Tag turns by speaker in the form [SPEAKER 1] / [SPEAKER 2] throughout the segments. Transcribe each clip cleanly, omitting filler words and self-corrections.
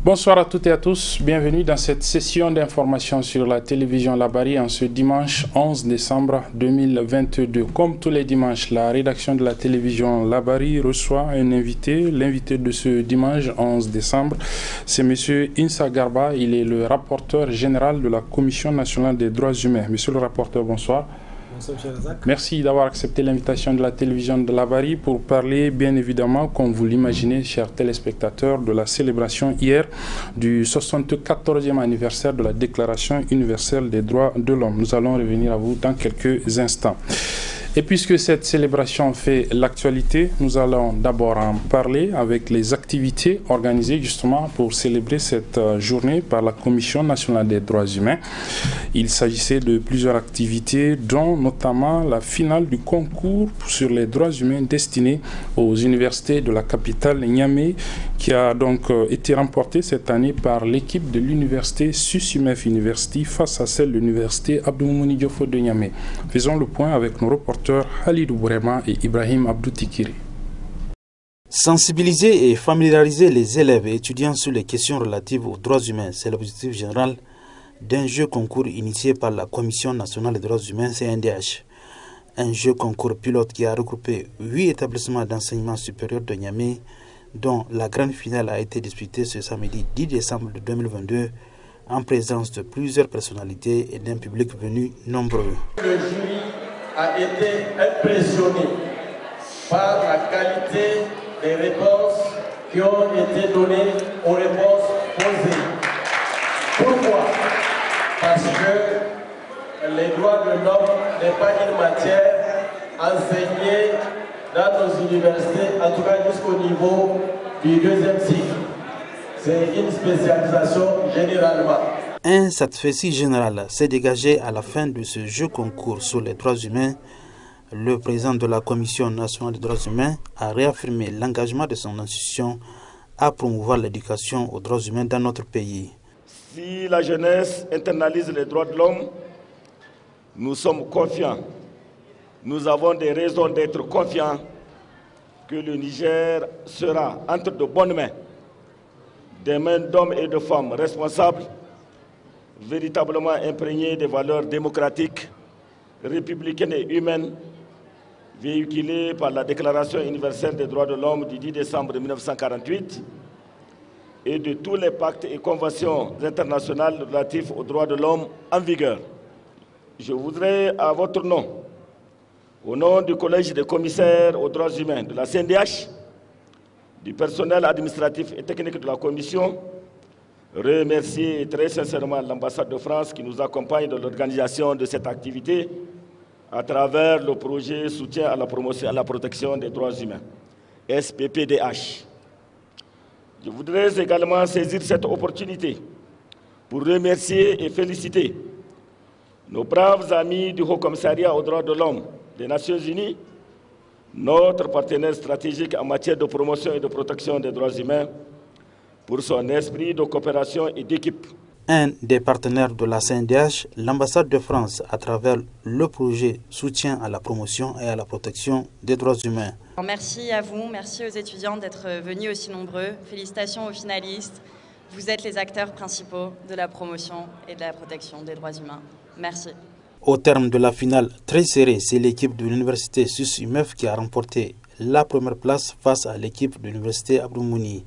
[SPEAKER 1] Bonsoir à toutes et à tous, bienvenue dans cette session d'information sur la télévision Labari en ce dimanche 11 décembre 2022. Comme tous les dimanches, la rédaction de la télévision Labari reçoit un invité. L'invité de ce dimanche 11 décembre, c'est M. Insa Garba, il est le rapporteur général de la Commission nationale des droits humains. Monsieur le rapporteur, bonsoir. Merci d'avoir accepté l'invitation de la télévision de Labari pour parler, bien évidemment, comme vous l'imaginez, chers téléspectateurs, de la célébration hier du 74e anniversaire de la Déclaration universelle des droits de l'homme. Nous allons revenir à vous dans quelques instants. Et puisque cette célébration fait l'actualité, nous allons d'abord en parler avec les activités organisées justement pour célébrer cette journée par la Commission nationale des droits humains. Il s'agissait de plusieurs activités, dont notamment la finale du concours sur les droits humains destiné aux universités de la capitale Niamey, qui a donc été remportée cette année par l'équipe de l'université SUSUMEF University face à celle de l'université Abdoumouni Diofo de Niamey. Faisons le point avec nos reporters Khalidou Bourema et Ibrahim Abdou Tikiri.
[SPEAKER 2] Sensibiliser et familiariser les élèves et étudiants sur les questions relatives aux droits humains, c'est l'objectif général d'un jeu concours initié par la Commission nationale des droits humains CNDH. Un jeu concours pilote qui a regroupé 8 établissements d'enseignement supérieur de Niamey, dont la grande finale a été disputée ce samedi 10 décembre 2022 en présence de plusieurs personnalités et d'un public venu nombreux.
[SPEAKER 3] Le jury a été impressionné par la qualité des réponses qui ont été données aux réponses posées. Pourquoi? Parce que les droits de l'homme n'est pas une matière enseignée dans nos universités, en tout cas jusqu'au niveau du deuxième cycle. C'est une spécialisation généralement.
[SPEAKER 2] Un satisfait général s'est dégagé à la fin de ce jeu concours sur les droits humains. Le président de la Commission nationale des droits humains a réaffirmé l'engagement de son institution à promouvoir l'éducation aux droits humains dans notre pays.
[SPEAKER 4] Si la jeunesse internalise les droits de l'homme, nous sommes confiants. Nous avons des raisons d'être confiants que le Niger sera entre de bonnes mains, des mains d'hommes et de femmes responsables, véritablement imprégné des valeurs démocratiques, républicaines et humaines, véhiculées par la Déclaration universelle des droits de l'homme du 10 décembre 1948 et de tous les pactes et conventions internationales relatifs aux droits de l'homme en vigueur. Je voudrais, à votre nom, au nom du Collège des commissaires aux droits humains de la CNDH, du personnel administratif et technique de la Commission, remercier très sincèrement l'ambassade de France qui nous accompagne dans l'organisation de cette activité à travers le projet Soutien à la promotion et à la protection des droits humains, SPPDH. Je voudrais également saisir cette opportunité pour remercier et féliciter nos braves amis du Haut Commissariat aux droits de l'homme des Nations Unies, notre partenaire stratégique en matière de promotion et de protection des droits humains, pour son esprit de coopération et d'équipe.
[SPEAKER 2] Un des partenaires de la CNDH, l'ambassade de France, à travers le projet Soutien à la promotion et à la protection des droits humains.
[SPEAKER 5] Merci à vous, merci aux étudiants d'être venus aussi nombreux. Félicitations aux finalistes. Vous êtes les acteurs principaux de la promotion et de la protection des droits humains. Merci.
[SPEAKER 2] Au terme de la finale très serrée, c'est l'équipe de l'université SUSUMEF qui a remporté la première place face à l'équipe de l'université Abdoumouni.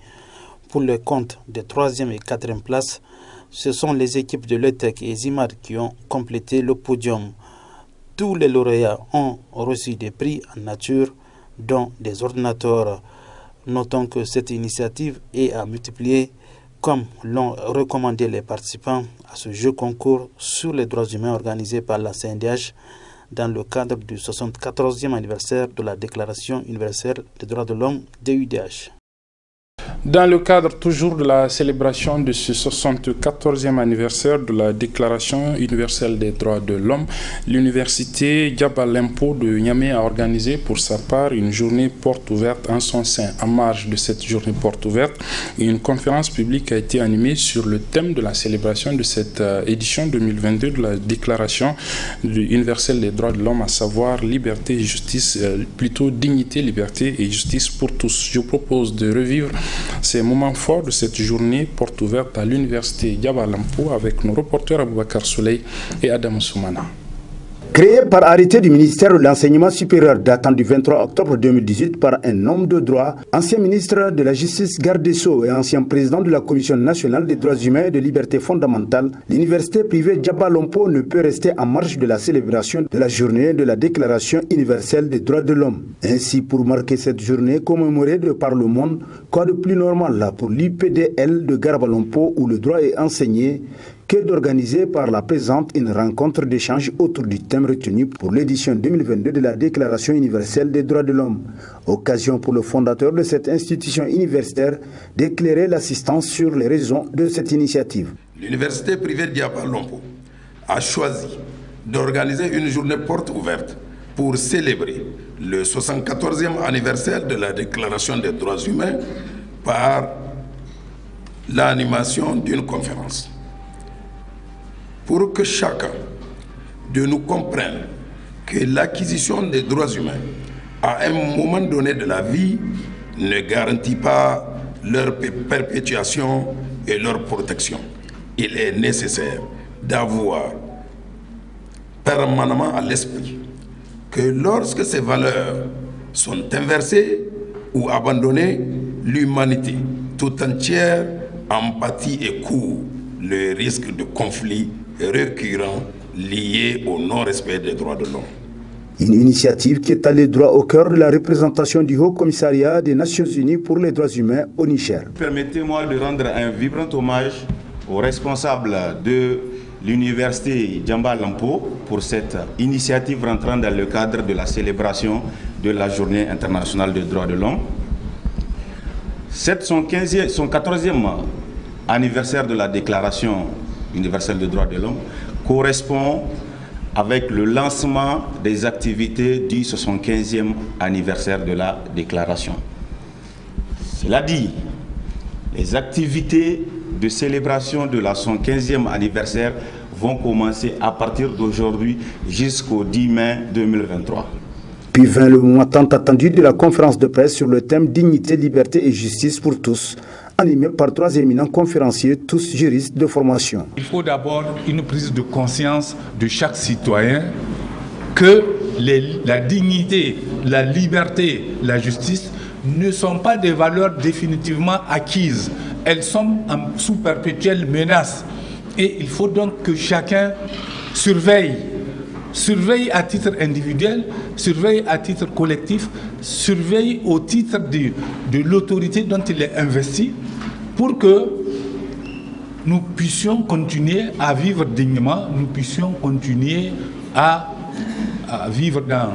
[SPEAKER 2] Pour le compte des 3e et 4e places, ce sont les équipes de l'ETEC et ZIMAD qui ont complété le podium. Tous les lauréats ont reçu des prix en nature, dont des ordinateurs. Notons que cette initiative est à multiplier, comme l'ont recommandé les participants à ce jeu concours sur les droits humains organisé par la CNDH dans le cadre du 74e anniversaire de la Déclaration universelle des droits de l'homme DUDH.
[SPEAKER 1] Dans le cadre toujours de la célébration de ce 74e anniversaire de la Déclaration universelle des droits de l'homme, l'université Diaba-Lempo de Niamey a organisé pour sa part une journée porte ouverte en son sein. En marge de cette journée porte ouverte, une conférence publique a été animée sur le thème de la célébration de cette édition 2022 de la Déclaration universelle des droits de l'homme, à savoir liberté et justice, plutôt dignité, liberté et justice pour tous. Je vous propose de revivre Ces moments forts de cette journée porte ouverte à l'université Diaba-Lampo avec nos reporters Aboubakar Souley et Adam Soumana.
[SPEAKER 6] Créé par arrêté du ministère de l'Enseignement supérieur datant du 23 octobre 2018 par un homme de droit, ancien ministre de la Justice, garde des Sceaux et ancien président de la Commission nationale des droits humains et de libertés fondamentales, l'université privée Diaba-Lampo ne peut rester en marge de la célébration de la journée de la Déclaration universelle des droits de l'homme. Ainsi, pour marquer cette journée commémorée de par le monde, quoi de plus normal là pour l'UPDL de Garba-Lampo où le droit est enseigné que d'organiser par la présente une rencontre d'échange autour du thème retenu pour l'édition 2022 de la Déclaration universelle des droits de l'homme. Occasion pour le fondateur de cette institution universitaire d'éclairer l'assistance sur les raisons de cette initiative.
[SPEAKER 7] L'université privée Diaba-Lampo a choisi d'organiser une journée porte ouverte pour célébrer le 74e anniversaire de la Déclaration des droits humains par l'animation d'une conférence. Pour que chacun de nous comprenne que l'acquisition des droits humains à un moment donné de la vie ne garantit pas leur perpétuation et leur protection. Il est nécessaire d'avoir permanemment à l'esprit que lorsque ces valeurs sont inversées ou abandonnées, l'humanité tout entière en pâtit et court le risque de conflit récurrents liés au non-respect des droits de l'homme.
[SPEAKER 6] Une initiative qui est allée droit au cœur de la représentation du Haut Commissariat des Nations Unies pour les droits humains au Niger.
[SPEAKER 8] Permettez-moi de rendre un vibrant hommage aux responsables de l'université Diaba-Lampo pour cette initiative rentrant dans le cadre de la célébration de la Journée internationale des droits de l'homme. Son 14e anniversaire de la Déclaration universelle des droits de l'homme correspond avec le lancement des activités du 75e anniversaire de la déclaration. Cela dit, les activités de célébration de la 115e anniversaire vont commencer à partir d'aujourd'hui jusqu'au 10 mai 2023.
[SPEAKER 6] Puis vint le moment tant attendu de la conférence de presse sur le thème Dignité, liberté et justice pour tous, animé par 3 éminents conférenciers, tous juristes de formation.
[SPEAKER 9] Il faut d'abord une prise de conscience de chaque citoyen que la dignité, la liberté, la justice ne sont pas des valeurs définitivement acquises. Elles sont sous perpétuelle menace. Et il faut donc que chacun surveille à titre individuel, surveille à titre collectif, surveille au titre de l'autorité dont il est investi pour que nous puissions continuer à vivre dignement, nous puissions continuer à vivre dans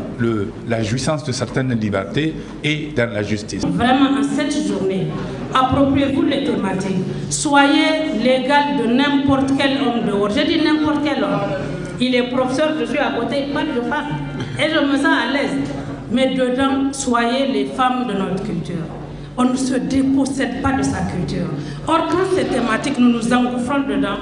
[SPEAKER 9] la jouissance de certaines libertés et dans la justice.
[SPEAKER 10] Vraiment, en cette journée, appropriez-vous les thématiques. Soyez l'égal de n'importe quel homme dehors. Je dis n'importe quel homme. Il est professeur, je suis à côté, il parle de femmes. Et je me sens à l'aise. Mais dedans, soyez les femmes de notre culture. On ne se dépossède pas de sa culture. Or, quand ces thématiques, nous nous engouffrons dedans,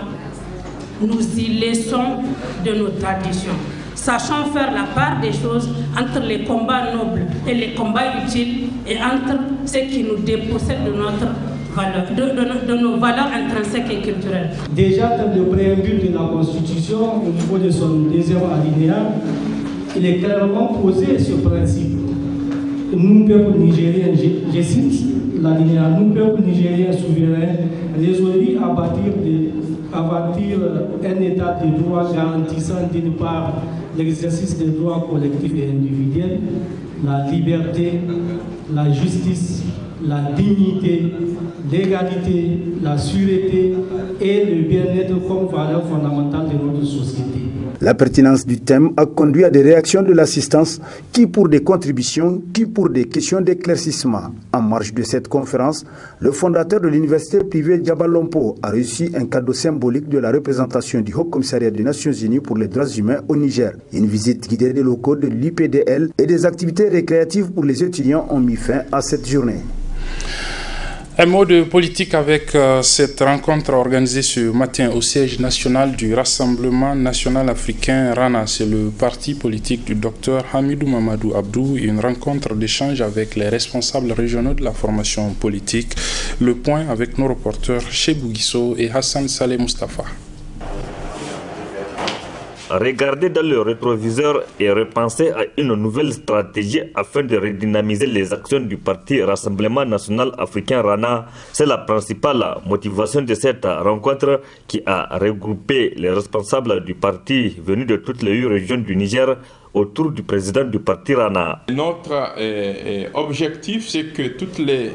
[SPEAKER 10] nous y laissons de nos traditions. Sachant faire la part des choses entre les combats nobles et les combats utiles et entre ce qui nous dépossède de notre valeur, de nos valeurs intrinsèques et culturelles.
[SPEAKER 11] Déjà, dans le préambule de la Constitution, au niveau de son 2e alinéa, il est clairement posé ce principe. Nous, peuple nigérien, je cite l'alinéa, nous, peuple nigérien souverain, résolus à bâtir un état de droit garantissant d'une part l'exercice des droits collectifs et individuels, la liberté, la justice, la dignité, l'égalité, la sûreté et le bien-être comme valeur fondamentale de notre société.
[SPEAKER 6] La pertinence du thème a conduit à des réactions de l'assistance, qui pour des contributions, qui pour des questions d'éclaircissement. En marge de cette conférence, le fondateur de l'université privée Diaba-Lampo a reçu un cadeau symbolique de la représentation du Haut Commissariat des Nations Unies pour les droits humains au Niger. Une visite guidée des locaux de l'UPDL et des activités récréatives pour les étudiants ont mis fin à cette journée.
[SPEAKER 1] Un mot de politique avec cette rencontre organisée ce matin au siège national du Rassemblement national africain RANA. C'est le parti politique du docteur Hamidou Mamadou Abdou. Une rencontre d'échange avec les responsables régionaux de la formation politique. Le point avec nos reporters Chebou Guisso et Hassan Saleh Mustafa.
[SPEAKER 12] Regarder dans le rétroviseur et repenser à une nouvelle stratégie afin de redynamiser les actions du parti Rassemblement national africain RANA, c'est la principale motivation de cette rencontre qui a regroupé les responsables du parti venus de toutes les 8 régions du Niger autour du président du parti RANA.
[SPEAKER 13] Notre objectif, c'est que toutes les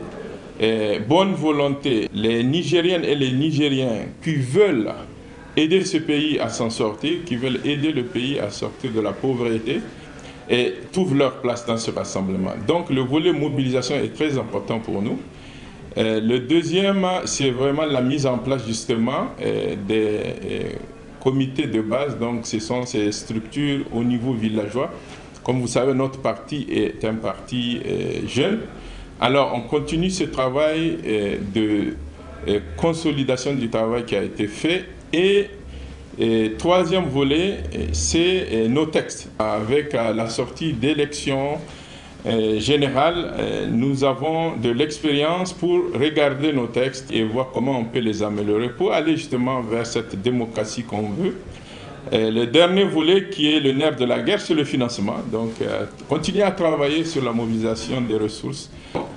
[SPEAKER 13] bonnes volontés, les Nigériennes et les Nigériens qui veulent aider ce pays à s'en sortir, qui veulent aider le pays à sortir de la pauvreté, et trouvent leur place dans ce rassemblement. Donc le volet mobilisation est très important pour nous. Le deuxième, c'est vraiment la mise en place justement des comités de base. Donc ce sont ces structures au niveau villageois. Comme vous savez, notre parti est un parti jeune. Alors on continue ce travail de consolidation du travail qui a été fait. Et troisième volet, c'est nos textes. Avec la sortie d'élections générales, nous avons de l'expérience pour regarder nos textes et voir comment on peut les améliorer pour aller justement vers cette démocratie qu'on veut. Le dernier volet qui est le nerf de la guerre, c'est le financement. Donc, continuer à travailler sur la mobilisation des ressources,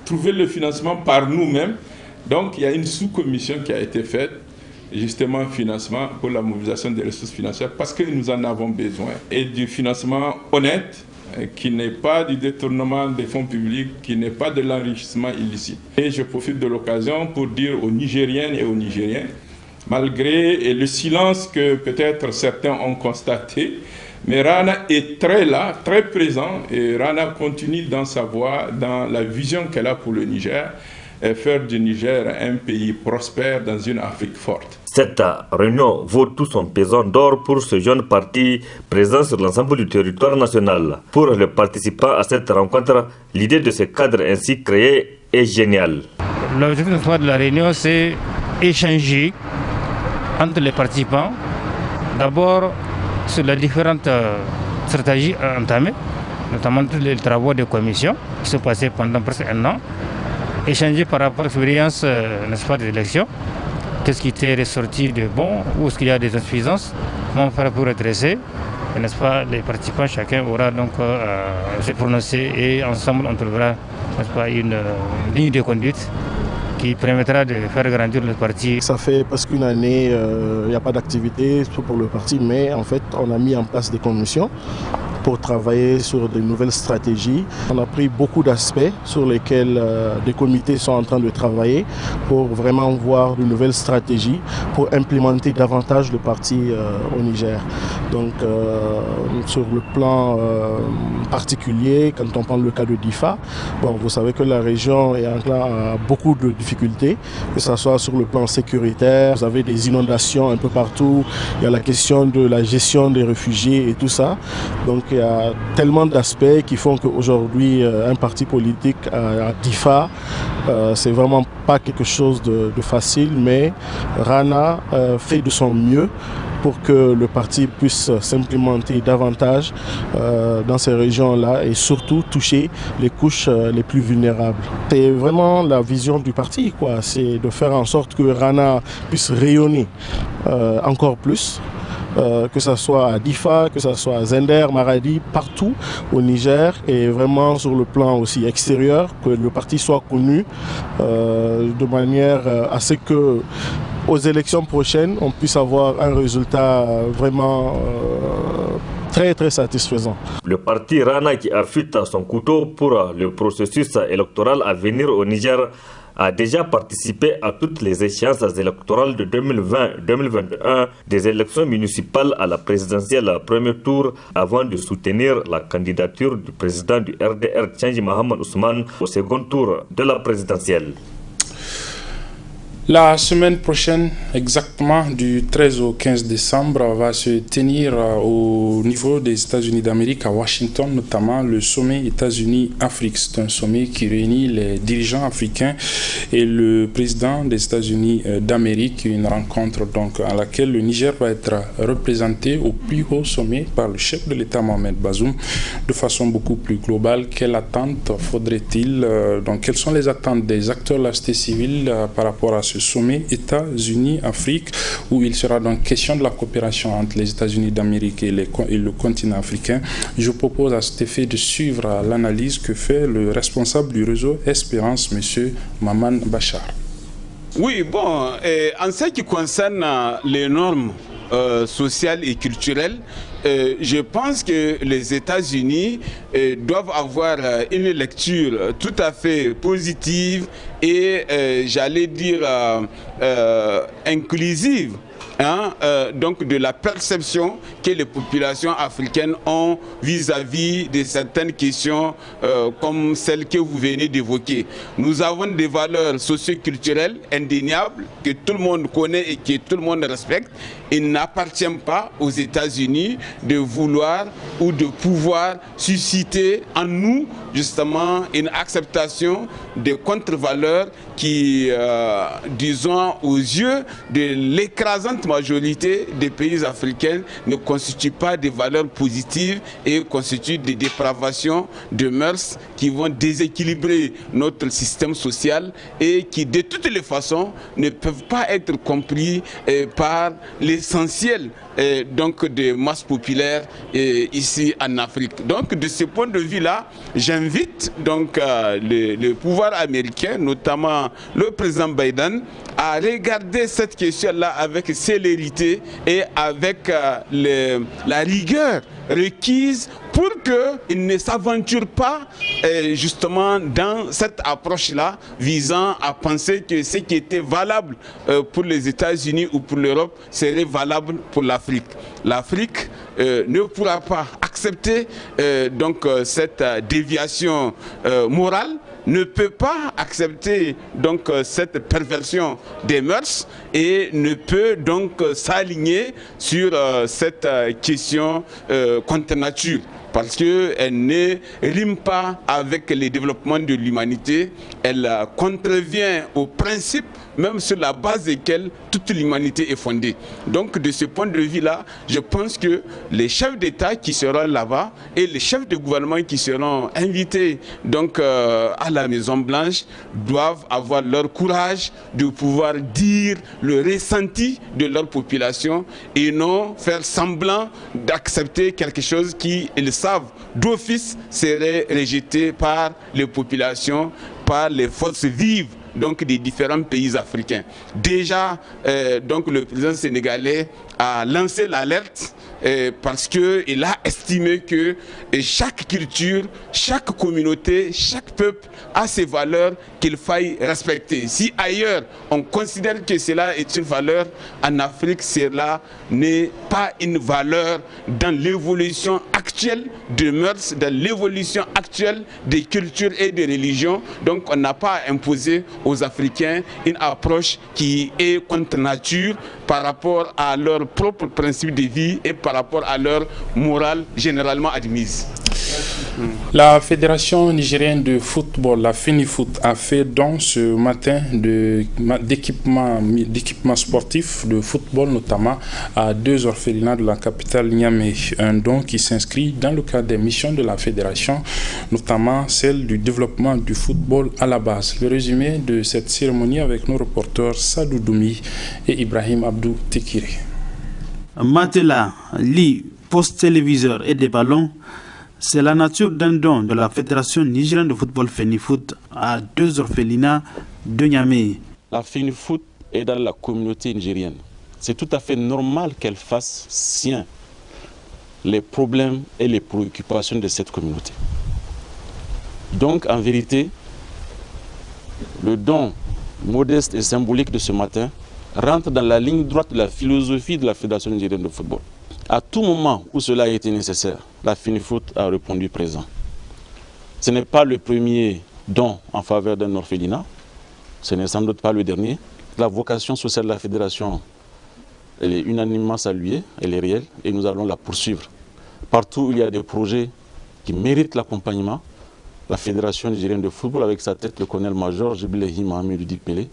[SPEAKER 13] trouver le financement par nous-mêmes. Donc, il y a une sous-commission qui a été faite, justement financement pour la mobilisation des ressources financières parce que nous en avons besoin. Et du financement honnête, qui n'est pas du détournement des fonds publics, qui n'est pas de l'enrichissement illicite. Et je profite de l'occasion pour dire aux Nigériennes et aux Nigériens, malgré le silence que peut-être certains ont constaté, mais Rana est très là, très présent, et Rana continue dans sa voie, dans la vision qu'elle a pour le Niger, et faire du Niger un pays prospère dans une Afrique forte.
[SPEAKER 12] Cette réunion vaut tout son pesant d'or pour ce jeune parti présent sur l'ensemble du territoire national. Pour les participants à cette rencontre, l'idée de ce cadre ainsi créé est géniale.
[SPEAKER 14] L'objectif de la réunion, c'est échanger entre les participants, d'abord sur les différentes stratégies entamées, notamment tous les travaux de commission qui sont passés pendant presque un an, échanger par rapport à l'expérience, n'est-ce pas, des élections, qu'est-ce qui était ressorti de bon, où est-ce qu'il y a des insuffisances, comment faire pour redresser, n'est-ce pas, les participants, chacun aura donc se prononcer et ensemble on trouvera, n'est-ce pas, une ligne de conduite qui permettra de faire grandir le parti.
[SPEAKER 15] Ça fait presque une année, il n'y a pas d'activité pour le parti, mais en fait on a mis en place des commissions pour travailler sur de nouvelles stratégies. On a pris beaucoup d'aspects sur lesquels des comités sont en train de travailler pour vraiment voir de nouvelles stratégies pour implémenter davantage le parti au Niger. Donc sur le plan particulier, quand on prend le cas de Difa, bon, vous savez que la région est enclin à beaucoup de difficultés, que ce soit sur le plan sécuritaire, vous avez des inondations un peu partout, il y a la question de la gestion des réfugiés et tout ça. Donc il y a tellement d'aspects qui font qu'aujourd'hui un parti politique à Difa, c'est vraiment pas quelque chose de facile, mais Rana fait de son mieux pour que le parti puisse s'implémenter davantage dans ces régions-là et surtout toucher les couches les plus vulnérables. C'est vraiment la vision du parti, quoi. C'est de faire en sorte que Rana puisse rayonner encore plus. Que ce soit à Difa, que ce soit à Zender, Maradi, partout au Niger et vraiment sur le plan aussi extérieur, que le parti soit connu de manière à ce que aux élections prochaines, on puisse avoir un résultat vraiment très très satisfaisant.
[SPEAKER 12] Le parti Rana qui affûte son couteau pour le processus électoral à venir au Niger a déjà participé à toutes les échéances électorales de 2020-2021, des élections municipales à la présidentielle premier tour, avant de soutenir la candidature du président du RDR, Tchangi Mohamed Ousmane, au second tour de la présidentielle.
[SPEAKER 1] La semaine prochaine, exactement du 13 au 15 décembre, va se tenir au niveau des États-Unis d'Amérique, à Washington, notamment le sommet États-Unis-Afrique. C'est un sommet qui réunit les dirigeants africains et le président des États-Unis d'Amérique. Une rencontre donc à laquelle le Niger va être représenté au plus haut sommet par le chef de l'État Mohamed Bazoum. De façon beaucoup plus globale, quelle attente faudrait-il, donc quelles sont les attentes des acteurs de la société civile par rapport à ce sommet États-Unis-Afrique, où il sera donc question de la coopération entre les États-Unis d'Amérique et le continent africain. Je propose à cet effet de suivre l'analyse que fait le responsable du réseau Espérance, M. Maman Bachar.
[SPEAKER 16] Oui, bon, en ce qui concerne les normes sociales et culturelles, je pense que les États-Unis doivent avoir une lecture tout à fait positive et, j'allais dire, inclusive. Donc de la perception que les populations africaines ont vis-à-vis de certaines questions comme celles que vous venez d'évoquer. Nous avons des valeurs socio-culturelles indéniables que tout le monde connaît et que tout le monde respecte. Il n'appartient pas aux États-Unis de vouloir ou de pouvoir susciter en nous justement une acceptation des contre-valeurs qui, disons, aux yeux de l'écrasante majorité des pays africains ne constituent pas des valeurs positives et constituent des dépravations de mœurs qui vont déséquilibrer notre système social et qui de toutes les façons ne peuvent pas être compris par l'essentiel donc des masses populaires ici en Afrique. Donc de ce point de vue-là, j'invite donc le pouvoir américain, notamment le président Biden, à regarder cette question-là avec célérité et avec la rigueur requise pour qu'il ne s'aventure pas justement dans cette approche-là visant à penser que ce qui était valable pour les États-Unis ou pour l'Europe serait valable pour l'Afrique. L'Afrique ne pourra pas accepter donc cette déviation morale, ne peut pas accepter donc cette perversion des mœurs et ne peut donc s'aligner sur cette question contre nature, parce qu'elle ne rime pas avec le développement de l'humanité, elle contrevient aux principes même sur la base desquels toute l'humanité est fondée. Donc de ce point de vue-là, je pense que les chefs d'État qui seront là-bas et les chefs de gouvernement qui seront invités donc, à la Maison-Blanche doivent avoir leur courage de pouvoir dire le ressenti de leur population et non faire semblant d'accepter quelque chose qu'ils savent d'office serait rejeté par les populations, par les forces vives donc des différents pays africains. Déjà, donc le président sénégalais a lancé l'alerte parce qu'il a estimé que chaque culture, chaque communauté, chaque peuple a ses valeurs qu'il faille respecter. Si ailleurs on considère que cela est une valeur, en Afrique cela n'est pas une valeur dans l'évolution actuelle de mœurs, dans l'évolution actuelle des cultures et des religions. Donc on n'a pas à imposer aux Africains une approche qui est contre nature par rapport à leurs propres principes de vie et par rapport à leur morale généralement admise.
[SPEAKER 1] La Fédération nigérienne de football, la FENIFOOT, a fait don ce matin d'équipements sportifs de football, notamment à 2 orphelinats de la capitale Niamey. Un don qui s'inscrit dans le cadre des missions de la Fédération, notamment celle du développement du football à la base. Le résumé de cette cérémonie avec nos reporters Sadou Doumi et Ibrahim Abdou Tekiri.
[SPEAKER 2] Matelas, lits, postes téléviseurs et des ballons, c'est la nature d'un don de la Fédération nigérienne de football FENIFOOT à 2 orphelinats de Niamey.
[SPEAKER 17] La FENIFOOT est dans la communauté nigérienne. C'est tout à fait normal qu'elle fasse sien les problèmes et les préoccupations de cette communauté. Donc en vérité, le don modeste et symbolique de ce matin rentre dans la ligne droite de la philosophie de la Fédération nigérienne de football. À tout moment où cela a été nécessaire, la FENIFOOT a répondu présent. Ce n'est pas le premier don en faveur d'un orphelinat. Ce n'est sans doute pas le dernier. La vocation sociale de la fédération, elle est unanimement saluée, elle est réelle et nous allons la poursuivre. Partout où il y a des projets qui méritent l'accompagnement, la Fédération nigérienne de football, avec sa tête, le colonel-major Jibilehi Mohamed Dikmele,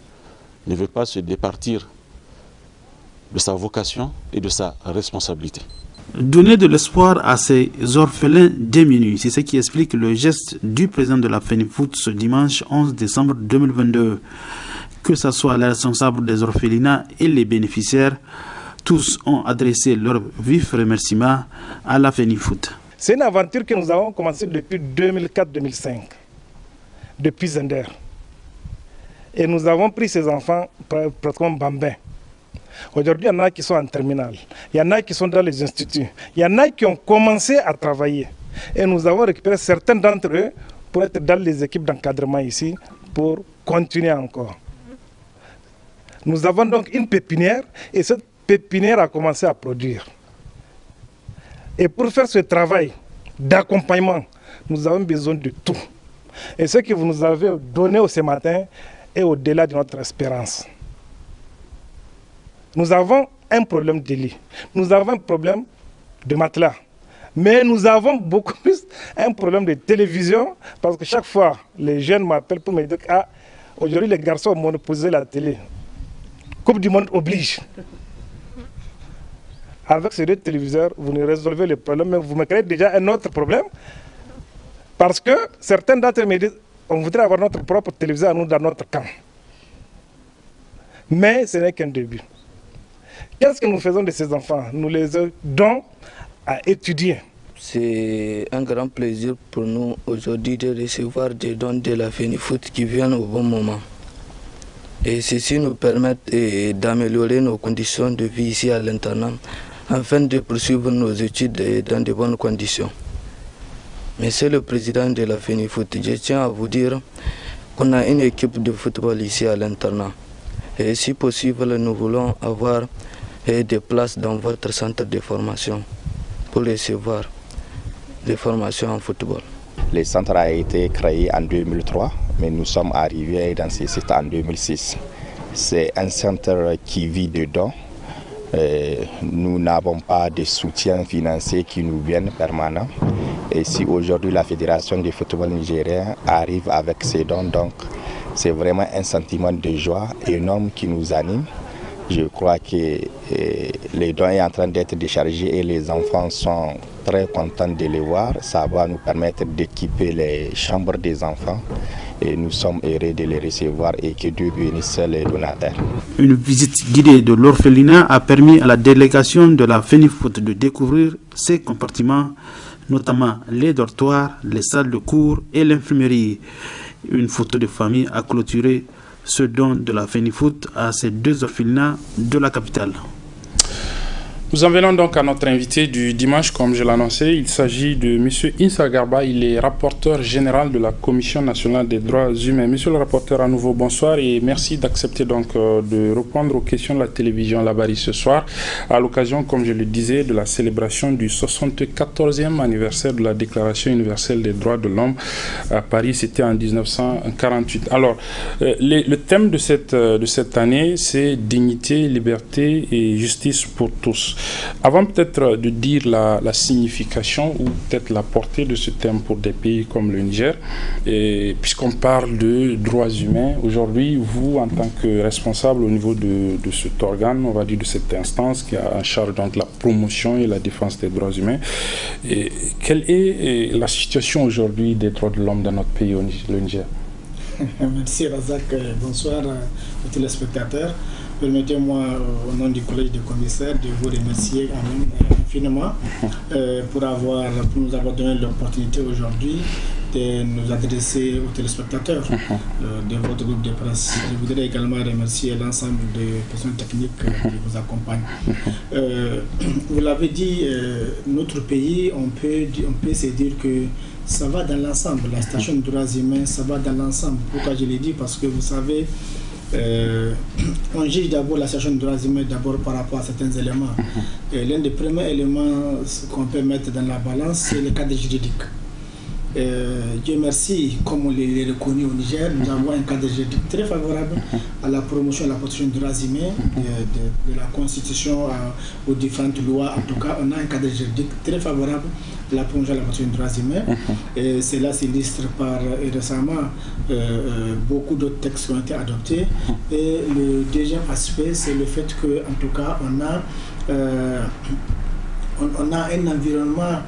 [SPEAKER 17] ne veut pas se départir de sa vocation et de sa responsabilité.
[SPEAKER 2] Donner de l'espoir à ces orphelins démunis, c'est ce qui explique le geste du président de la FENIFOOT ce dimanche 11 décembre 2022. Que ce soit les responsables des orphelinats et les bénéficiaires, tous ont adressé leur vif remerciement à la FENIFOOT.
[SPEAKER 18] C'est une aventure que nous avons commencée depuis 2004-2005, depuis Zender. Et nous avons pris ces enfants pratiquement bambins. Aujourd'hui, il y en a qui sont en terminale, il y en a qui sont dans les instituts, il y en a qui ont commencé à travailler. Et nous avons récupéré certains d'entre eux pour être dans les équipes d'encadrement ici, pour continuer encore. Nous avons donc une pépinière et cette pépinière a commencé à produire. Et pour faire ce travail d'accompagnement, nous avons besoin de tout. Et ce que vous nous avez donné ce matin est au-delà de notre espérance. Nous avons un problème de lit, nous avons un problème de matelas, mais nous avons beaucoup plus un problème de télévision, parce que chaque fois, les jeunes m'appellent pour me dire « Ah, aujourd'hui les garçons ont monopolisé la télé. Coupe du monde oblige. » Avec ces deux téléviseurs, vous ne résolvez le problème, mais vous me créez déjà un autre problème. Parce que certains d'entre eux me disent, on voudrait avoir notre propre téléviseur à nous dans notre camp. Mais ce n'est qu'un début. Qu'est-ce que nous faisons de ces enfants? Nous les aidons à étudier.
[SPEAKER 19] C'est un grand plaisir pour nous aujourd'hui de recevoir des dons de la FENIFOOT qui viennent au bon moment. Et ceci nous permet d'améliorer nos conditions de vie ici à l'internat, afin de poursuivre nos études dans de bonnes conditions. Monsieur le Président de la FENIFOOT, je tiens à vous dire qu'on a une équipe de football ici à l'internat. Et si possible, nous voulons avoir des places dans votre centre de formation pour recevoir des formations en football.
[SPEAKER 20] Le centre a été créé en 2003, mais nous sommes arrivés dans ce site en 2006. C'est un centre qui vit dedans. Nous n'avons pas de soutien financier qui nous vienne permanent. Et si aujourd'hui la Fédération de football nigérien arrive avec ses dons, donc c'est vraiment un sentiment de joie énorme qui nous anime. Je crois que les dons sont en train d'être déchargés et les enfants sont très contents de les voir. Ça va nous permettre d'équiper les chambres des enfants. Et nous sommes heureux de les recevoir et que Dieu bénisse les donateurs.
[SPEAKER 2] Une visite guidée de l'orphelinat a permis à la délégation de la FENIFOOT de découvrir ces compartiments, notamment les dortoirs, les salles de cours et l'infirmerie. Une photo de famille a clôturé ce don de la FENIFOOT à ces deux orphelinats de la capitale.
[SPEAKER 1] Nous en venons donc à notre invité du dimanche, comme je l'annonçais. Il s'agit de M. Insa Garba. Il est rapporteur général de la Commission nationale des droits humains. Monsieur le rapporteur, à nouveau, bonsoir et merci d'accepter donc de répondre aux questions de la télévision Labari ce soir, à l'occasion, comme je le disais, de la célébration du 74e anniversaire de la Déclaration universelle des droits de l'homme à Paris. C'était en 1948. Alors, le thème de cette année, c'est dignité, liberté et justice pour tous. Avant peut-être de dire la signification ou peut-être la portée de ce thème pour des pays comme le Niger, puisqu'on parle de droits humains, aujourd'hui, vous, en tant que responsable au niveau de cet organe, on va dire de cette instance qui a en charge donc la promotion et la défense des droits humains, quelle est la situation aujourd'hui des droits de l'homme dans notre pays, le Niger?
[SPEAKER 11] Merci Razak, bonsoir aux téléspectateurs. Permettez-moi, au nom du collège de commissaires, de vous remercier infiniment pour nous avoir donné l'opportunité aujourd'hui de nous adresser aux téléspectateurs de votre groupe de presse. Je voudrais également remercier l'ensemble des personnes techniques qui vous accompagnent. Vous l'avez dit, notre pays, on peut se dire que ça va dans l'ensemble. La station de droits humains, ça va dans l'ensemble. Pourquoi je l'ai dit? Parce que vous savez, on juge d'abord la situation de droits humains d'abord par rapport à certains éléments. L'un des premiers éléments qu'on peut mettre dans la balance, c'est le cadre juridique.
[SPEAKER 21] Dieu merci, comme on l'est reconnu au Niger, nous avons un cadre juridique très favorable à la promotion et à la protection des droits humains, de la Constitution aux différentes lois. En tout cas, on a un cadre juridique très favorable à la promotion et à la protection des droits humains. Et cela s'illustre par récemment beaucoup d'autres textes qui ont été adoptés. Et le deuxième aspect, c'est le fait qu'en tout cas, on a un environnement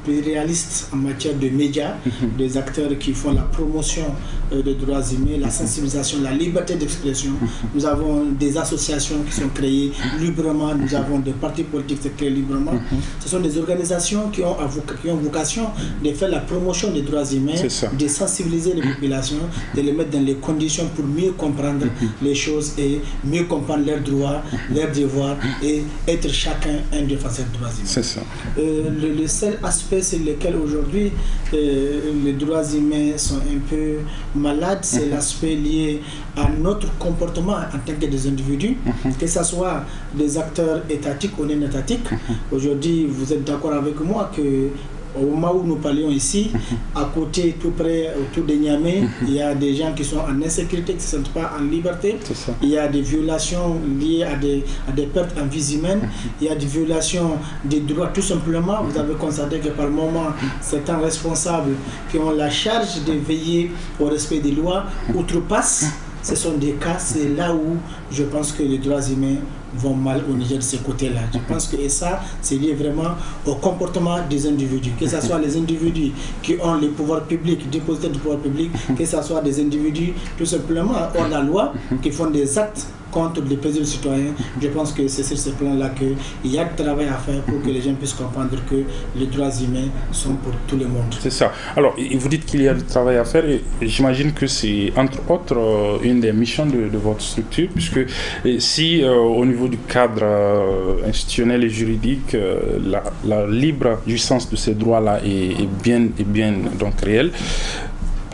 [SPEAKER 21] réaliste en matière de médias, des acteurs qui font la promotion des droits humains, la sensibilisation, la liberté d'expression. Nous avons des associations qui sont créées librement, nous avons des partis politiques qui sont créés librement. Ce sont des organisations qui ont vocation de faire la promotion des droits humains, de sensibiliser les populations, de les mettre dans les conditions pour mieux comprendre les choses et mieux comprendre leurs droits, leurs devoirs et être chacun un défenseur des droits humains.
[SPEAKER 1] C'est ça.
[SPEAKER 21] Le seul aspect sur lequel aujourd'hui les droits humains sont un peu malades, c'est l'aspect lié à notre comportement en tant que des individus, que ce soit des acteurs étatiques ou non étatiques. Aujourd'hui, vous êtes d'accord avec moi que au moment où nous parlions ici, à côté, tout près, autour de Niamey, il y a des gens qui sont en insécurité, qui ne se sentent pas en liberté. Il y a des violations liées à des pertes en vie humaine. Il y a des violations des droits, tout simplement. Vous avez constaté que par moment, certains responsables qui ont la charge de veiller au respect des lois outrepassent. Ce sont des cas, c'est là où je pense que les droits humains vont mal au Niger de ce côté-là. Je pense que ça, c'est lié vraiment au comportement des individus. Que ce soit les individus qui ont les pouvoirs publics, dépositaires du pouvoir public, que ce soit des individus tout simplement hors la loi, qui font des actes contre les plaisirs des citoyens. Je pense que c'est sur ce plan-là qu'il y a du travail à faire pour que les gens puissent comprendre que les droits humains sont pour tout le monde.
[SPEAKER 1] C'est ça. Alors, vous dites qu'il y a du travail à faire et j'imagine que c'est entre autres une des missions de votre structure, puisque si au niveau du cadre institutionnel et juridique, la libre jouissance de ces droits-là est bien donc réelle,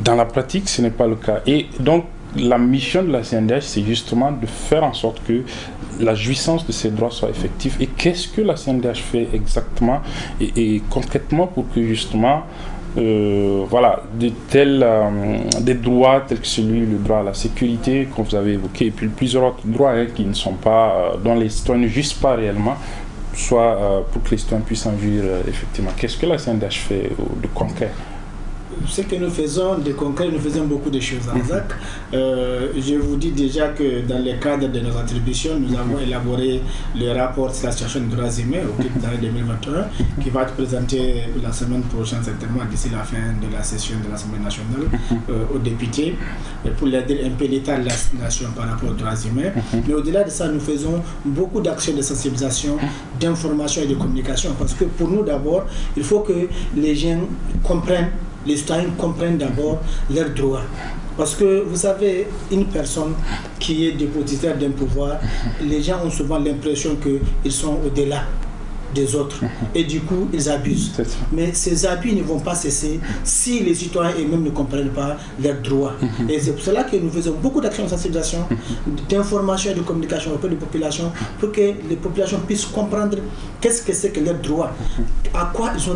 [SPEAKER 1] dans la pratique, ce n'est pas le cas. Et donc, la mission de la CNDH, c'est justement de faire en sorte que la jouissance de ces droits soit effective. Et qu'est-ce que la CNDH fait exactement et concrètement pour que justement voilà, des droits tels que le droit à la sécurité, comme vous avez évoqué, et puis plusieurs autres droits qui ne sont pas, dont les citoyens ne jouissent pas réellement, soit pour que les citoyens puissent en jouir effectivement. Qu'est-ce que la CNDH fait de concret?
[SPEAKER 21] Ce que nous faisons de concret, nous faisons beaucoup de choses à ZAC. Je vous dis déjà que dans le cadre de nos attributions, nous avons élaboré le rapport sur la situation des droits humains au titre de l'année 2021 qui va être présenté la semaine prochaine, certainement d'ici la fin de la session de l'Assemblée nationale aux députés pour leur dire un peu l'état de la nation par rapport aux droits humains. Mais au-delà de ça, nous faisons beaucoup d'actions de sensibilisation, d'information et de communication parce que pour nous d'abord, il faut que les gens comprennent, les citoyens comprennent d'abord leurs droits. Parce que vous savez, une personne qui est dépositaire d'un pouvoir, les gens ont souvent l'impression qu'ils sont au-delà des autres et du coup ils abusent. Mais ces abus ne vont pas cesser si les citoyens eux-mêmes ne comprennent pas leurs droits. Et c'est pour cela que nous faisons beaucoup d'actions de sensibilisation, d'information et de communication auprès des populations pour que les populations puissent comprendre qu'est-ce que c'est que leurs droits, à quoi ils ont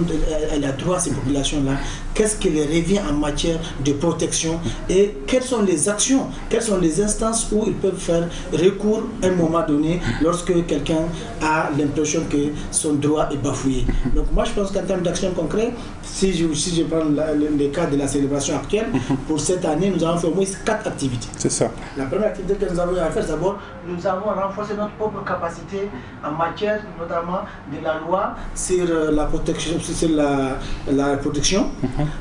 [SPEAKER 21] la droit ces populations-là, qu'est-ce qui les revient en matière de protection et quelles sont les actions, quelles sont les instances où ils peuvent faire recours à un moment donné lorsque quelqu'un a l'impression que son droit est bafoué. Donc moi je pense qu'en termes d'action concrète, si je prends le cas de la célébration actuelle, pour cette année nous avons fait au moins 4 activités.
[SPEAKER 1] C'est ça.
[SPEAKER 21] La première activité que nous avons à faire, d'abord, nous avons renforcé notre propre capacité en matière notamment de la loi sur la protection, sur la protection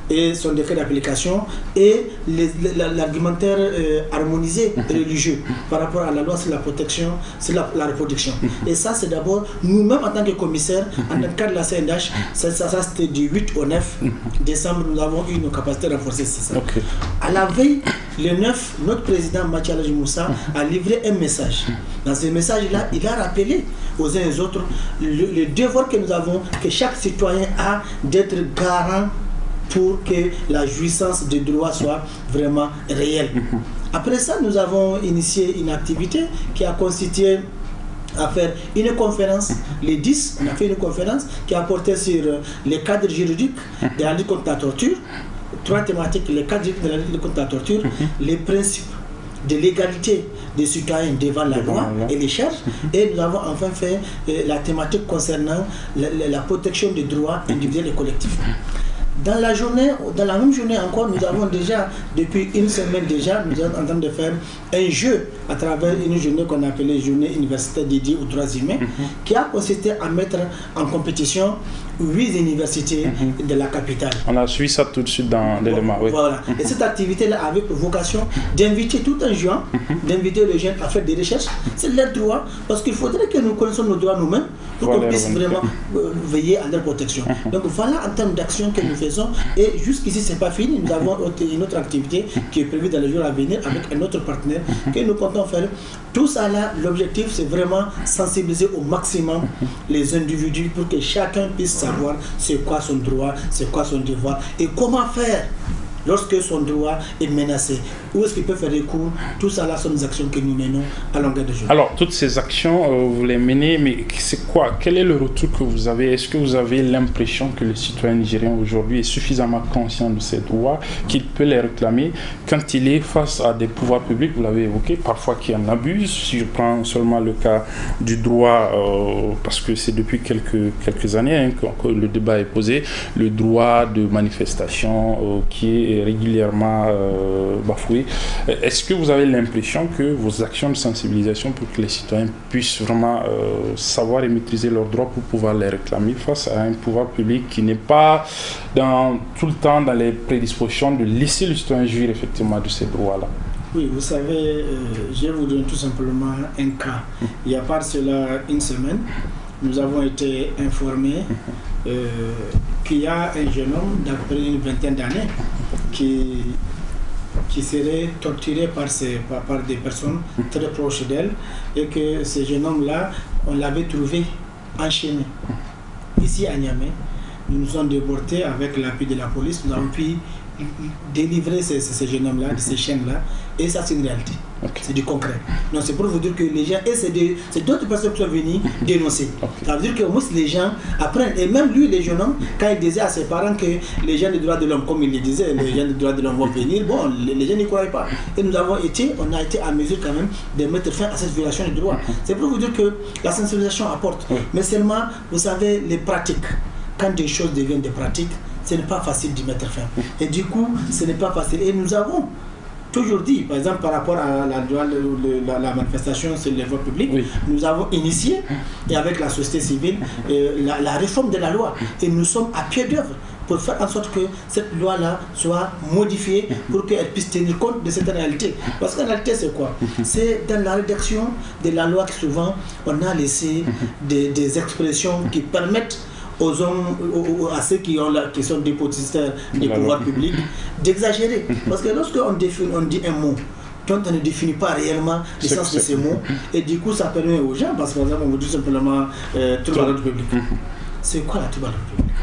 [SPEAKER 21] et son décret d'application et l'argumentaire harmonisé religieux par rapport à la loi sur la protection, sur la reproduction. Et ça c'est d'abord nous-mêmes en tant que commissaire, en tant que cadre de la CNDH, ça c'était du 8 au 9 décembre, nous avons eu nos capacités renforcées. C'est ça. À la veille, le 9, notre président Macky Alhaji Moussa a livré un message. Dans ce message-là, il a rappelé aux uns et aux autres le devoir que nous avons, que chaque citoyen a d'être garant pour que la jouissance des droits soit vraiment réelle. Après ça, nous avons initié une activité qui a constitué à faire une conférence, les 10, on a fait une conférence qui a porté sur les cadres juridiques de la lutte contre la torture, 3 thématiques, les cadres juridiques de la lutte contre la torture, les principes de l'égalité des citoyens devant la loi et les charges, et nous avons enfin fait la thématique concernant la protection des droits individuels et collectifs. Dans la journée, dans la même journée encore, nous avons déjà, depuis une semaine déjà, nous sommes en train de faire un jeu à travers une journée qu'on appelait journée universitaire dédiée aux droits humains, qui a consisté à mettre en compétition 8 universités de la capitale.
[SPEAKER 1] On a suivi ça tout de suite dans l'élément. Oui.
[SPEAKER 21] Voilà. Et cette activité-là avait pour vocation d'inviter tout un juin, d'inviter les jeunes à faire des recherches. C'est leur droit, parce qu'il faudrait que nous connaissions nos droits nous-mêmes pour qu'on puisse vraiment veiller à leur protection. Donc voilà en termes d'action que nous faisons. Et jusqu'ici, ce n'est pas fini. Nous avons une autre activité qui est prévue dans les jours à venir avec un autre partenaire que nous comptons faire. Tout ça là, l'objectif, c'est vraiment sensibiliser au maximum les individus pour que chacun puisse savoir c'est quoi son droit, c'est quoi son devoir et comment faire lorsque son droit est menacé. Où est-ce qu'il peut faire recours? Tout ça là sont des actions que nous menons à longueur de journée.
[SPEAKER 1] Alors, toutes ces actions, vous les menez, mais c'est quoi? Quel est le retour que vous avez? Est-ce que vous avez l'impression que le citoyen nigérien aujourd'hui est suffisamment conscient de ses droits, qu'il peut les réclamer quand il est face à des pouvoirs publics, vous l'avez évoqué, parfois qui en abusent? Si je prends seulement le cas du droit, parce que c'est depuis quelques années que le débat est posé, le droit de manifestation qui est régulièrement bafoué. Est-ce que vous avez l'impression que vos actions de sensibilisation pour que les citoyens puissent vraiment savoir et maîtriser leurs droits pour pouvoir les réclamer face à un pouvoir public qui n'est pas tout le temps dans les prédispositions de laisser le citoyen jouir effectivement de ces droits-là?
[SPEAKER 21] Oui, vous savez, je vais vous donner tout simplement un cas. Il y a pas cela une semaine, nous avons été informés qu'il y a un jeune homme d'après une vingtaine d'années qui serait torturé par des personnes très proches d'elle, et que ce jeune homme-là, on l'avait trouvé enchaîné. Ici à Niamey, nous nous sommes déportés avec l'appui de la police, nous avons pu délivrer ces jeunes hommes-là, de ces chaînes-là, et ça c'est une réalité. C'est du concret. Donc c'est pour vous dire que les gens, et c'est d'autres personnes qui sont venues dénoncer. Ça veut dire qu'au moins les gens apprennent, et même lui, les jeunes hommes, quand il disait à ses parents que les gens des droits de l'homme, comme il le disait, les gens des droits de l'homme vont venir, bon, les gens n'y croyaient pas. Et on a été à mesure quand même de mettre fin à cette violation des droits. C'est pour vous dire que la sensibilisation apporte, mais seulement, vous savez, les pratiques, quand des choses deviennent des pratiques, ce n'est pas facile d'y mettre fin. Et du coup, ce n'est pas facile. Et nous avons toujours dit, par exemple, par rapport à la manifestation sur les voies publiques, nous avons initié, et avec la société civile, la réforme de la loi. Et nous sommes à pied d'œuvre pour faire en sorte que cette loi-là soit modifiée pour qu'elle puisse tenir compte de cette réalité. Parce qu'en réalité, c'est quoi? C'est dans la rédaction de la loi que souvent, on a laissé des expressions qui permettent aux hommes, à ceux qui sont dépositaires des pouvoirs publics, d'exagérer. Parce que lorsqu'on dit un mot, quand on ne définit pas réellement le sens de ces mots, et du coup ça permet aux gens, parce que par exemple on vous dit simplement trouble à l'ordre public. C'est quoi la trouble à l'ordre public?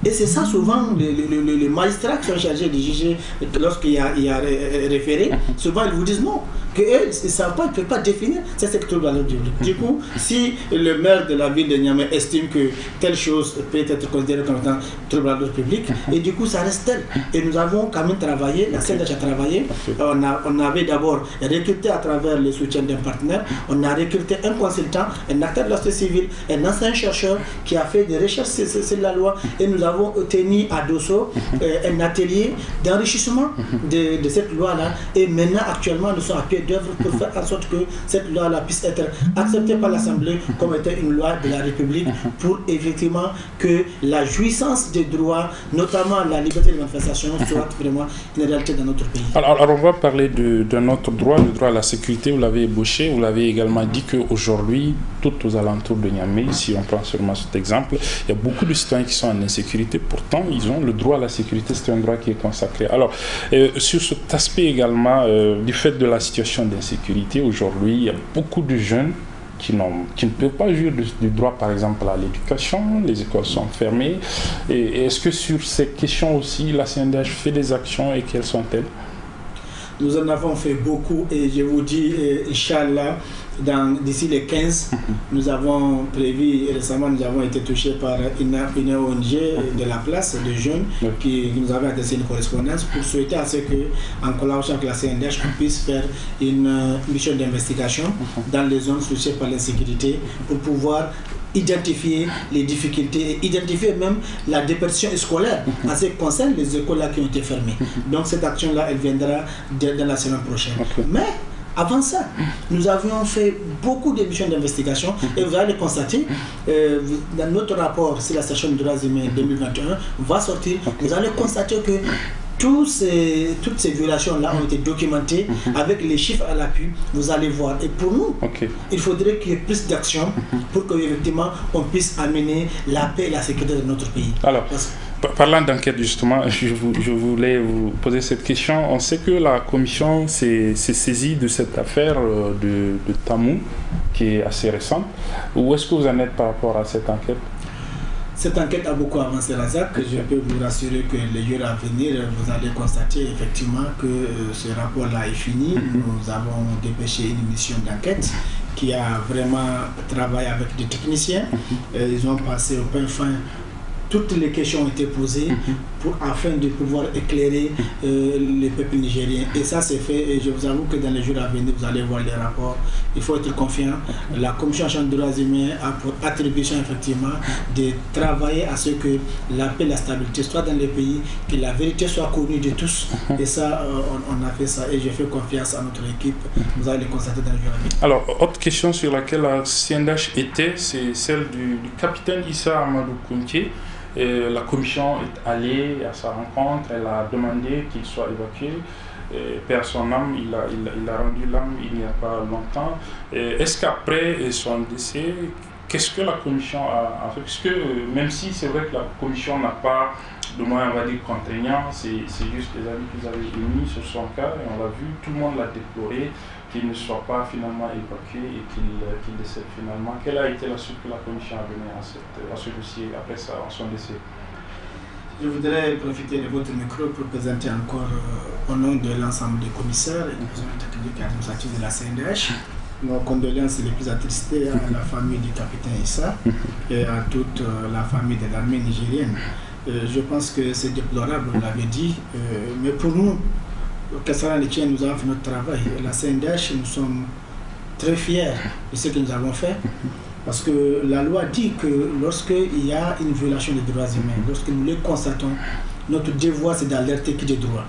[SPEAKER 21] Et c'est ça souvent les magistrats qui sont chargés de juger lorsqu'il y a référé, souvent ils vous disent non, qu'eux ils ne savent pas, ils ne peuvent pas définir c'est trouble à l'ordre public. Du coup, si le maire de la ville de Niamey estime que telle chose peut être considérée comme étant trouble à l'ordre public, et du coup ça reste tel. Et nous avons quand même travaillé, la CNDH a travaillé, on avait d'abord recruté à travers le soutien d'un partenaire, on a recruté un consultant, un acteur de la société civile, un ancien chercheur qui a fait des recherches sur la loi, et nous avons tenu à Dosso un atelier d'enrichissement de cette loi-là, et maintenant actuellement nous sommes à pied d'œuvre pour faire en sorte que cette loi-là puisse être acceptée par l'Assemblée comme étant une loi de la République, pour effectivement que la jouissance des droits, notamment la liberté de manifestation, soit vraiment une réalité dans notre pays.
[SPEAKER 1] Alors on va parler d'un autre droit, le droit à la sécurité. Vous l'avez ébauché, vous l'avez également dit qu'aujourd'hui, tout aux alentours de Niamey, si on prend seulement cet exemple, il y a beaucoup de citoyens qui sont en insécurité. Pourtant, ils ont le droit à la sécurité, c'est un droit qui est consacré. Alors, sur cet aspect également, du fait de la situation d'insécurité, aujourd'hui, il y a beaucoup de jeunes qui ne peuvent pas jouir du droit, par exemple, à l'éducation, les écoles sont fermées. Et est-ce que sur ces questions aussi, la CNDH fait des actions, et quelles sont-elles?
[SPEAKER 21] Nous en avons fait beaucoup et je vous dis, Inch'Allah, d'ici les 15, nous avons prévu, récemment nous avons été touchés par une ONG de la place, de jeunes, qui nous avait adressé une correspondance pour souhaiter à ce que, en collaboration avec la CNDH, on puisse faire une mission d'investigation dans les zones touchées par l'insécurité pour pouvoir identifier les difficultés et identifier même la déperdition scolaire en ce qui concerne les écoles là qui ont été fermées. Donc cette action-là, elle viendra dans la semaine prochaine. Mais avant ça, nous avions fait beaucoup d'émissions d'investigation et vous allez constater, dans notre rapport sur la station de droits humains 2021 va sortir, vous allez constater que toutes ces violations-là ont été documentées avec les chiffres à l'appui, vous allez voir. Et pour nous, il faudrait qu'il y ait plus d'action pour qu'effectivement on puisse amener la paix et la sécurité de notre pays.
[SPEAKER 1] Alors, parlant d'enquête justement, je voulais vous poser cette question. On sait que la commission s'est saisie de cette affaire de Tamou, qui est assez récente. Où est-ce que vous en êtes par rapport à cette enquête?
[SPEAKER 21] Cette enquête a beaucoup avancé, Razak. Je peux vous rassurer que les jours à venir, vous allez constater effectivement que ce rapport-là est fini. Nous avons dépêché une mission d'enquête qui a vraiment travaillé avec des techniciens. Ils ont passé au pain fin. Toutes les questions ont été posées afin de pouvoir éclairer les peuples nigériens. Et ça c'est fait et je vous avoue que dans les jours à venir, vous allez voir les rapports. Il faut être confiant. La Commission des droits humains a pour attribution effectivement de travailler à ce que la paix et la stabilité soient dans les pays, que la vérité soit connue de tous. Et ça, on a fait ça et je fais confiance à notre équipe. Vous allez le constater dans les jours à venir.
[SPEAKER 1] Alors, autre question sur laquelle la CNDH était, c'est celle du capitaine Issa Amadou Kounté. La commission est allée à sa rencontre, elle a demandé qu'il soit évacué. Père son âme, il a rendu l'âme il n'y a pas longtemps. Est-ce qu'après son décès, qu'est-ce que la commission a fait? Puisque même si c'est vrai que la commission n'a pas de moyens, on va dire, contraignants, c'est juste des avis qu'ils avaient émis sur son cas et on l'a vu, tout le monde l'a déploré, qu'il ne soit pas finalement évacué et qu'il décède finalement. Quelle a été la suite que la commission a donnée à ce dossier après son décès?
[SPEAKER 21] Je voudrais profiter de votre micro pour présenter encore au nom de l'ensemble des commissaires et des personnels techniques et administratifs de la CNDH nos condoléances les plus attristées à la famille du capitaine Issa et à toute la famille de l'armée nigérienne. Je pense que c'est déplorable, vous l'avez dit, mais pour nous, que ça ne tient, nous avons fait notre travail. La CNDH, nous sommes très fiers de ce que nous avons fait. Parce que la loi dit que lorsqu'il y a une violation des droits humains, lorsque nous les constatons, notre devoir c'est d'alerter qui des droits.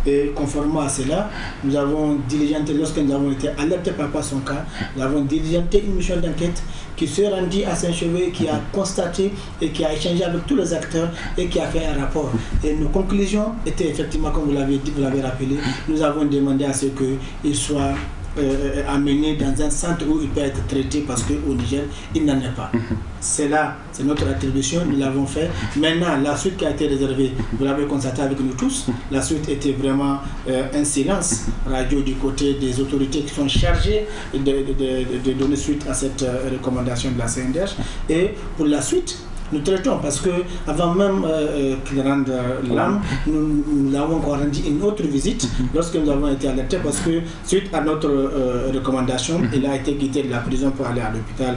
[SPEAKER 21] Et conformément à cela, nous avons diligenté, lorsque nous avons été alertés par rapport à son cas, nous avons diligenté une mission d'enquête qui s'est rendue à Saint-Chevet, qui a constaté et qui a échangé avec tous les acteurs et qui a fait un rapport. Et nos conclusions étaient effectivement, comme vous l'avez dit, vous l'avez rappelé, nous avons demandé à ce qu'il soit amené dans un centre où il peut être traité parce qu'au Niger, il n'en est pas. C'est là, c'est notre attribution, nous l'avons fait. Maintenant, la suite qui a été réservée, vous l'avez constaté avec nous tous, la suite était vraiment un silence radio du côté des autorités qui sont chargées de donner suite à cette recommandation de la CNDH. Et pour la suite, nous traitons parce que avant même qu'il rende l'âme, nous avons encore rendu une autre visite lorsque nous avons été alertés parce que suite à notre recommandation, il a été quitté de la prison pour aller à l'hôpital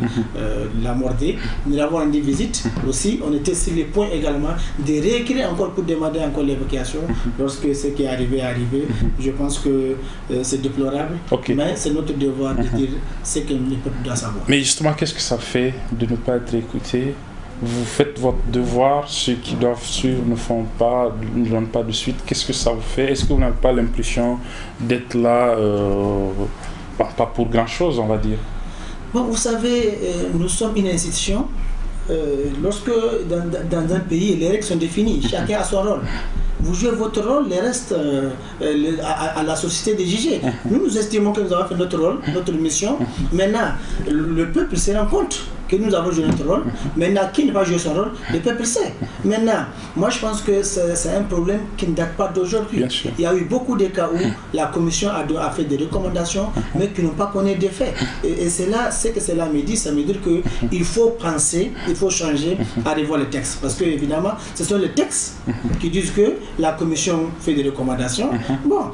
[SPEAKER 21] La Mordée. Nous avons rendu visite aussi. On était sur les points également de réécrire encore pour demander encore l'évacuation lorsque ce qui est arrivé est arrivé. Je pense que c'est déplorable, mais c'est notre devoir de dire ce que le peuple doit savoir.
[SPEAKER 1] Mais justement, qu'est-ce que ça fait de ne pas être écouté? Vous faites votre devoir, ceux qui doivent suivre ne donnent pas de suite. Qu'est-ce que ça vous fait? Est-ce que vous n'avez pas l'impression d'être là, pas pour grand-chose, on va dire?
[SPEAKER 21] Bon, vous savez, nous sommes une institution. Lorsque dans un pays, les règles sont définies, chacun a son rôle. Vous jouez votre rôle, les restes à la société de juger. Nous estimons que nous avons fait notre rôle, notre mission. Maintenant, le peuple se rend compte que nous avons joué notre rôle. Maintenant, qui n'a pas joué son rôle, le peuple sait. Maintenant, moi je pense que c'est un problème qui ne date pas d'aujourd'hui. Il y a eu beaucoup de cas où la commission a fait des recommandations, mais qui n'ont pas connu des faits. Et c'est là, ce que cela me dit, ça veut dire qu'il faut penser, il faut changer, à revoir les textes. Parce que évidemment, ce sont les textes qui disent que la commission fait des recommandations. Bon,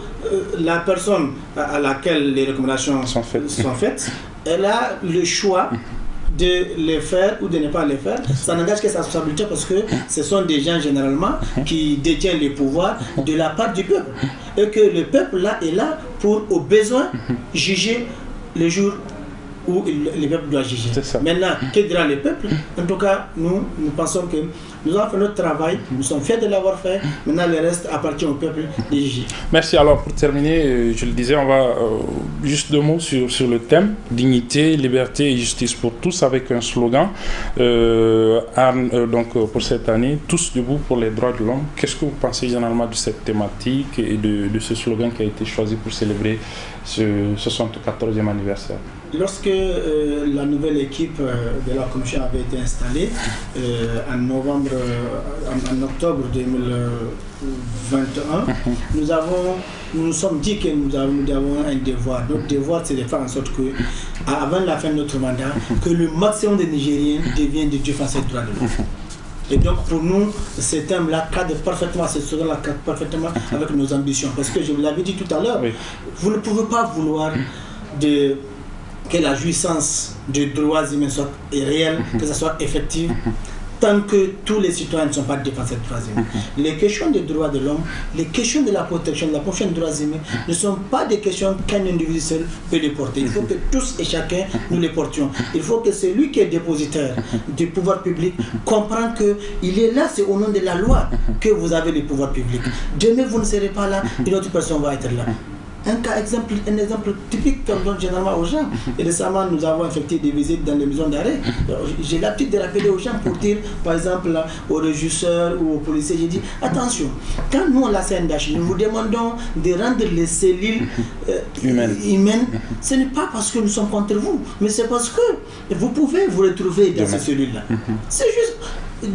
[SPEAKER 21] la personne à laquelle les recommandations sont faites, elle a le choix de les faire ou de ne pas les faire. Ça n'engage que sa responsabilité parce que ce sont des gens généralement qui détiennent les pouvoirs de la part du peuple. Et que le peuple là est là pour, au besoin, juger le jour où le peuple doit juger. Maintenant, que dira le peuple? En tout cas, nous pensons que nous avons fait notre travail, nous sommes fiers de l'avoir fait. Maintenant, le reste appartient au peuple de juger.
[SPEAKER 1] Merci. Alors, pour terminer, je le disais, on va juste 2 mots sur le thème dignité, liberté et justice pour tous, avec un slogan donc pour cette année, tous debout pour les droits de l'homme. Qu'est-ce que vous pensez généralement de cette thématique et de ce slogan qui a été choisi pour célébrer ce 74e anniversaire?
[SPEAKER 21] Lorsque la nouvelle équipe de la commission avait été installée en octobre 2021, nous nous sommes dit que nous avons un devoir. Notre devoir, c'est de faire en sorte que, avant la fin de notre mandat, que le maximum de Nigériens deviennent des défenseurs des droits de l'homme. Et donc pour nous, ce thème-là cadre parfaitement, ce slogan-là cadre parfaitement avec nos ambitions. Parce que je vous l'avais dit tout à l'heure, vous ne pouvez pas vouloir que la jouissance des droits humains soit réelle, que ça soit effective, tant que tous les citoyens ne sont pas défenseurs des droits humains. Les questions des droits de l'homme, les questions de la protection des droits humains ne sont pas des questions qu'un individu seul peut les porter. Il faut que tous et chacun nous les portions. Il faut que celui qui est dépositaire du pouvoir public comprenne qu'il est là, c'est au nom de la loi que vous avez le pouvoir public. Demain, vous ne serez pas là, une autre personne va être là. Un exemple typique qu'on donne généralement aux gens. Et récemment, nous avons effectué des visites dans les maisons d'arrêt. J'ai l'habitude de rappeler aux gens pour dire, par exemple, aux régisseurs ou aux policiers, j'ai dit, attention, quand nous, la CNDH, nous vous demandons de rendre les cellules humaines, ce n'est pas parce que nous sommes contre vous, mais c'est parce que vous pouvez vous retrouver dans ces cellules-là. C'est juste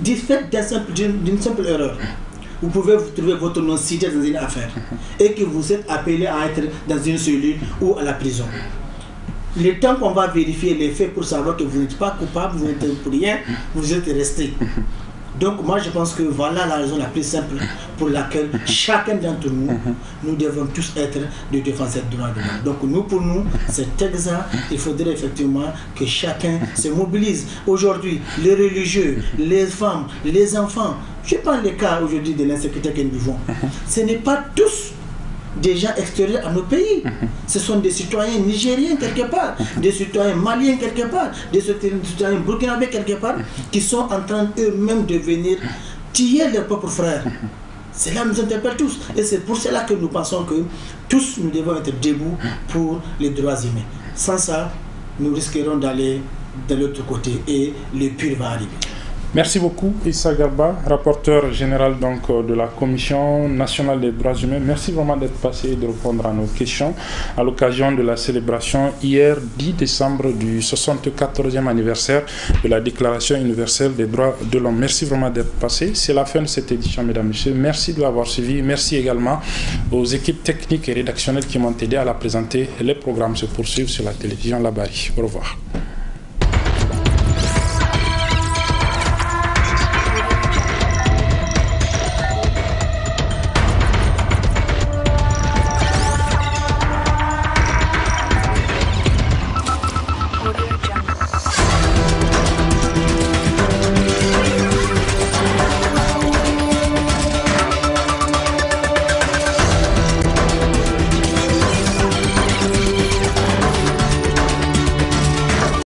[SPEAKER 21] du fait d'une simple erreur. Vous pouvez vous trouver votre nom cité dans une affaire et que vous êtes appelé à être dans une cellule ou à la prison. Le temps qu'on va vérifier les faits pour savoir que vous n'êtes pas coupable, vous n'êtes pour rien, vous êtes resté. Donc moi je pense que voilà la raison la plus simple pour laquelle chacun d'entre nous, nous devons tous être des défenseurs des droits de l'homme. Donc pour nous, c'est exact, il faudrait effectivement que chacun se mobilise. Aujourd'hui, les religieux, les femmes, les enfants, je prends le cas aujourd'hui de l'insécurité que nous vivons. Ce n'est pas tous des gens extérieurs à nos pays. Ce sont des citoyens nigériens quelque part, des citoyens maliens quelque part, des citoyens burkinabés quelque part, qui sont en train eux-mêmes de venir tuer leurs propres frères. Cela nous interpelle tous. Et c'est pour cela que nous pensons que tous nous devons être debout pour les droits humains. Sans ça, nous risquerons d'aller de l'autre côté et le pire va arriver.
[SPEAKER 1] Merci beaucoup Issa Garba, rapporteur général donc de la Commission nationale des droits humains. Merci vraiment d'être passé et de répondre à nos questions à l'occasion de la célébration hier 10 décembre du 74e anniversaire de la Déclaration universelle des droits de l'homme. Merci vraiment d'être passé. C'est la fin de cette édition, mesdames et messieurs. Merci de l'avoir suivi. Merci également aux équipes techniques et rédactionnelles qui m'ont aidé à la présenter. Les programmes se poursuivent sur la télévision Labari. Au revoir.